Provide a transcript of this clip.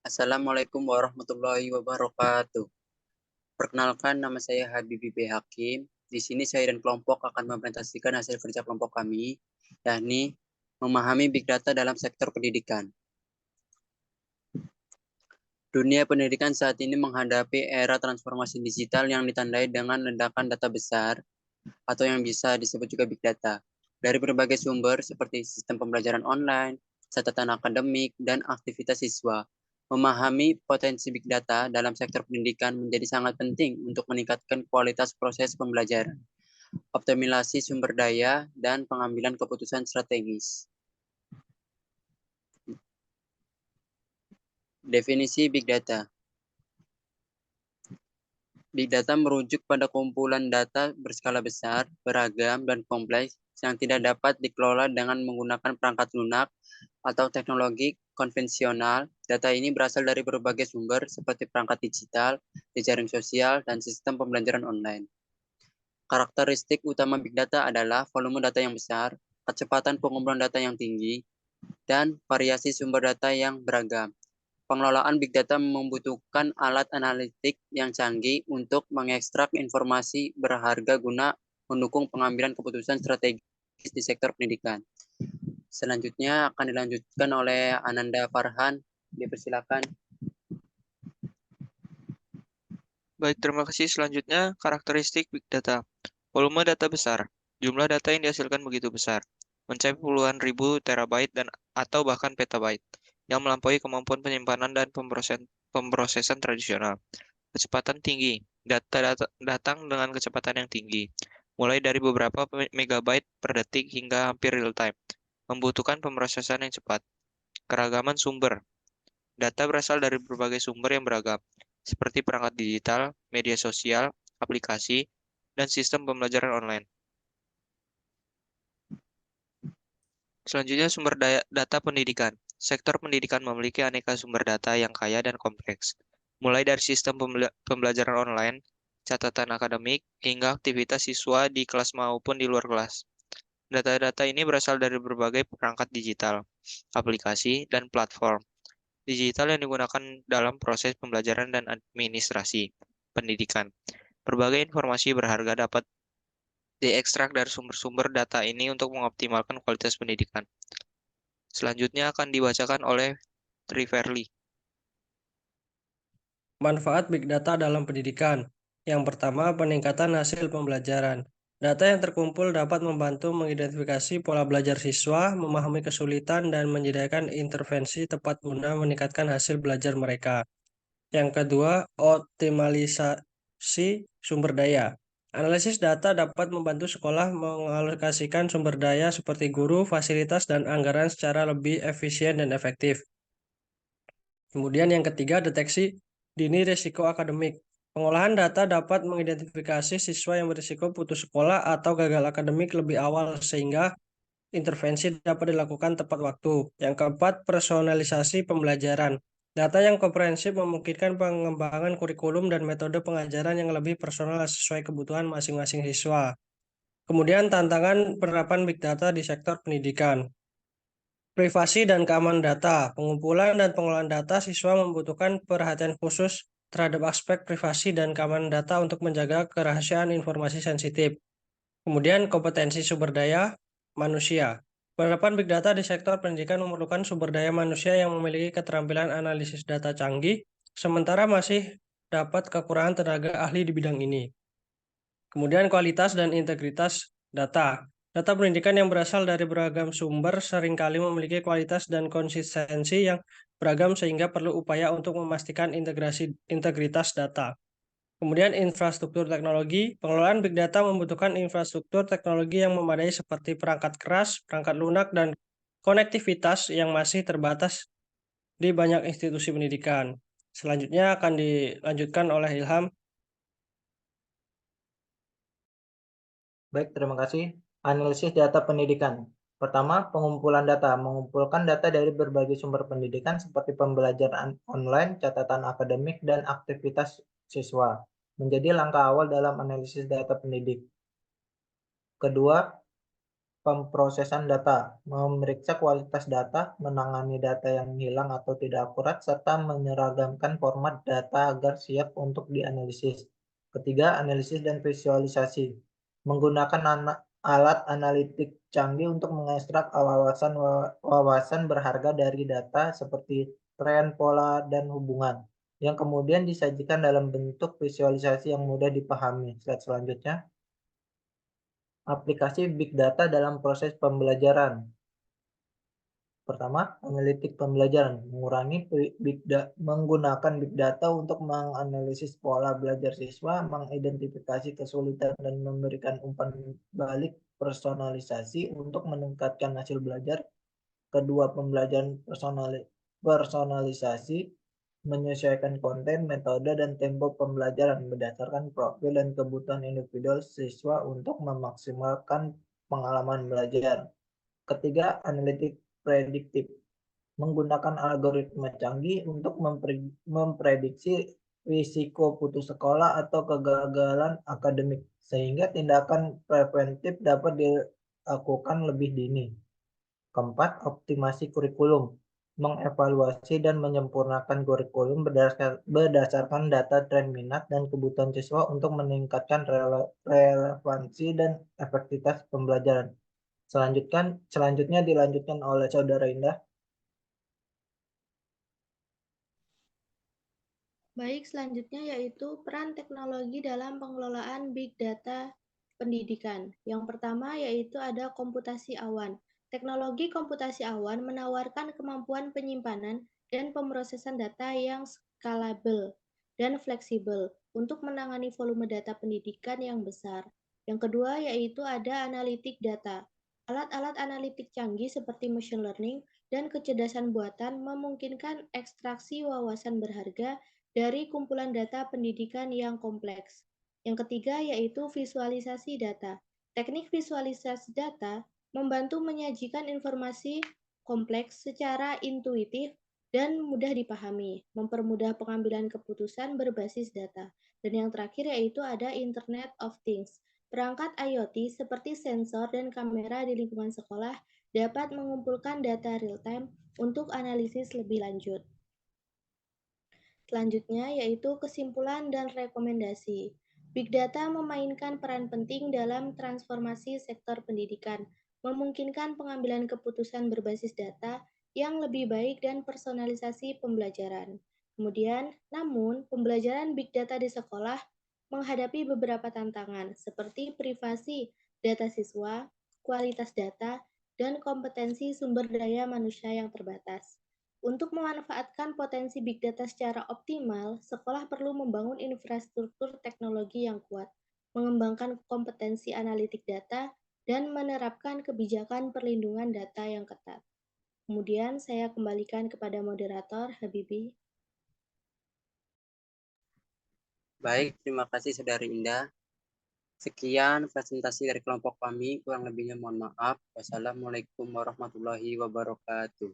Assalamualaikum warahmatullahi wabarakatuh. Perkenalkan, nama saya Habibi B. Hakim. Di sini saya dan kelompok akan mempresentasikan hasil kerja kelompok kami, yakni memahami Big Data dalam sektor pendidikan. Dunia pendidikan saat ini menghadapi era transformasi digital yang ditandai dengan ledakan data besar atau yang bisa disebut juga Big Data. Dari berbagai sumber seperti sistem pembelajaran online, catatan akademik, dan aktivitas siswa. Memahami potensi Big Data dalam sektor pendidikan menjadi sangat penting untuk meningkatkan kualitas proses pembelajaran, optimalisasi sumber daya, dan pengambilan keputusan strategis. Definisi Big Data. Big Data merujuk pada kumpulan data berskala besar, beragam, dan kompleks yang tidak dapat dikelola dengan menggunakan perangkat lunak atau teknologi konvensional. Data ini berasal dari berbagai sumber seperti perangkat digital, jejaring sosial, dan sistem pembelajaran online. Karakteristik utama Big Data adalah volume data yang besar, kecepatan pengumpulan data yang tinggi, dan variasi sumber data yang beragam. Pengelolaan Big Data membutuhkan alat analitik yang canggih untuk mengekstrak informasi berharga guna mendukung pengambilan keputusan strategis di sektor pendidikan. Selanjutnya akan dilanjutkan oleh Ananda Farhan. Dipersilakan. Baik, terima kasih. Selanjutnya, karakteristik Big Data. Volume data besar. Jumlah data yang dihasilkan begitu besar, mencapai puluhan ribu terabyte dan atau bahkan petabyte, yang melampaui kemampuan penyimpanan dan pemrosesan tradisional. Kecepatan tinggi. Data datang dengan kecepatan yang tinggi, mulai dari beberapa megabyte per detik hingga hampir real time, membutuhkan pemrosesan yang cepat. Keragaman sumber. Data berasal dari berbagai sumber yang beragam, seperti perangkat digital, media sosial, aplikasi, dan sistem pembelajaran online. Selanjutnya, sumber data pendidikan. Sektor pendidikan memiliki aneka sumber data yang kaya dan kompleks, mulai dari sistem pembelajaran online, catatan akademik, hingga aktivitas siswa di kelas maupun di luar kelas. Data-data ini berasal dari berbagai perangkat digital, aplikasi, dan platform digital yang digunakan dalam proses pembelajaran dan administrasi pendidikan. Berbagai informasi berharga dapat diekstrak dari sumber-sumber data ini untuk mengoptimalkan kualitas pendidikan. Selanjutnya akan dibacakan oleh Triverly. Manfaat Big Data dalam pendidikan. Yang pertama, peningkatan hasil pembelajaran. Data yang terkumpul dapat membantu mengidentifikasi pola belajar siswa, memahami kesulitan, dan menyediakan intervensi tepat guna meningkatkan hasil belajar mereka. Yang kedua, optimalisasi sumber daya. Analisis data dapat membantu sekolah mengalokasikan sumber daya seperti guru, fasilitas, dan anggaran secara lebih efisien dan efektif. Kemudian yang ketiga, deteksi dini risiko akademik. Pengolahan data dapat mengidentifikasi siswa yang berisiko putus sekolah atau gagal akademik lebih awal sehingga intervensi dapat dilakukan tepat waktu. Yang keempat, personalisasi pembelajaran. Data yang komprehensif memungkinkan pengembangan kurikulum dan metode pengajaran yang lebih personal sesuai kebutuhan masing-masing siswa. Kemudian tantangan penerapan Big Data di sektor pendidikan. Privasi dan keamanan data. Pengumpulan dan pengelolaan data siswa membutuhkan perhatian khusus terhadap aspek privasi dan keamanan data untuk menjaga kerahasiaan informasi sensitif. Kemudian kompetensi sumber daya manusia. Penerapan Big Data di sektor pendidikan memerlukan sumber daya manusia yang memiliki keterampilan analisis data canggih, sementara masih dapat kekurangan tenaga ahli di bidang ini. Kemudian kualitas dan integritas data. Data pendidikan yang berasal dari beragam sumber seringkali memiliki kualitas dan konsistensi yang beragam sehingga perlu upaya untuk memastikan integritas data. Kemudian infrastruktur teknologi. Pengelolaan Big Data membutuhkan infrastruktur teknologi yang memadai seperti perangkat keras, perangkat lunak, dan konektivitas yang masih terbatas di banyak institusi pendidikan. Selanjutnya akan dilanjutkan oleh Ilham. Baik, terima kasih. Analisis data pendidikan. Pertama, pengumpulan data. Mengumpulkan data dari berbagai sumber pendidikan seperti pembelajaran online, catatan akademik, dan aktivitas siswa. Menjadi langkah awal dalam analisis data pendidik. Kedua, pemrosesan data, memeriksa kualitas data, menangani data yang hilang atau tidak akurat, serta menyeragamkan format data agar siap untuk dianalisis. Ketiga, analisis dan visualisasi. Menggunakan alat analitik canggih untuk mengekstrak wawasan berharga dari data seperti tren, pola, dan hubungan, yang kemudian disajikan dalam bentuk visualisasi yang mudah dipahami. Slide selanjutnya. Aplikasi Big Data dalam proses pembelajaran. Pertama, analitik pembelajaran. Menggunakan Big Data untuk menganalisis pola belajar siswa, mengidentifikasi kesulitan, dan memberikan umpan balik personalisasi untuk meningkatkan hasil belajar. Kedua, pembelajaran personalisasi menyesuaikan konten, metode, dan tempo pembelajaran berdasarkan profil dan kebutuhan individual siswa untuk memaksimalkan pengalaman belajar. Ketiga, analitik prediktif. Menggunakan algoritma canggih untuk memprediksi risiko putus sekolah atau kegagalan akademik, sehingga tindakan preventif dapat dilakukan lebih dini. Keempat, optimasi kurikulum. Mengevaluasi dan menyempurnakan kurikulum berdasarkan data tren minat dan kebutuhan siswa untuk meningkatkan relevansi dan efektivitas pembelajaran. Selanjutnya dilanjutkan oleh Saudara Indah. Baik, selanjutnya yaitu peran teknologi dalam pengelolaan Big Data pendidikan. Yang pertama yaitu ada komputasi awan. Teknologi komputasi awan menawarkan kemampuan penyimpanan dan pemrosesan data yang scalable dan fleksibel untuk menangani volume data pendidikan yang besar. Yang kedua yaitu ada analitik data. Alat-alat analitik canggih seperti machine learning dan kecerdasan buatan memungkinkan ekstraksi wawasan berharga dari kumpulan data pendidikan yang kompleks. Yang ketiga yaitu visualisasi data. Teknik visualisasi data membantu menyajikan informasi kompleks secara intuitif dan mudah dipahami, mempermudah pengambilan keputusan berbasis data. Dan yang terakhir yaitu ada Internet of Things. Perangkat IoT seperti sensor dan kamera di lingkungan sekolah dapat mengumpulkan data real-time untuk analisis lebih lanjut. Selanjutnya yaitu kesimpulan dan rekomendasi. Big Data memainkan peran penting dalam transformasi sektor pendidikan, memungkinkan pengambilan keputusan berbasis data yang lebih baik dan personalisasi pembelajaran. Kemudian, namun, pembelajaran Big Data di sekolah menghadapi beberapa tantangan seperti privasi data siswa, kualitas data, dan kompetensi sumber daya manusia yang terbatas. Untuk memanfaatkan potensi Big Data secara optimal, sekolah perlu membangun infrastruktur teknologi yang kuat, mengembangkan kompetensi analitik data, dan menerapkan kebijakan perlindungan data yang ketat. Kemudian saya kembalikan kepada moderator, Habibie. Baik, terima kasih Saudari Indah. Sekian presentasi dari kelompok kami, kurang lebihnya mohon maaf. Wassalamualaikum warahmatullahi wabarakatuh.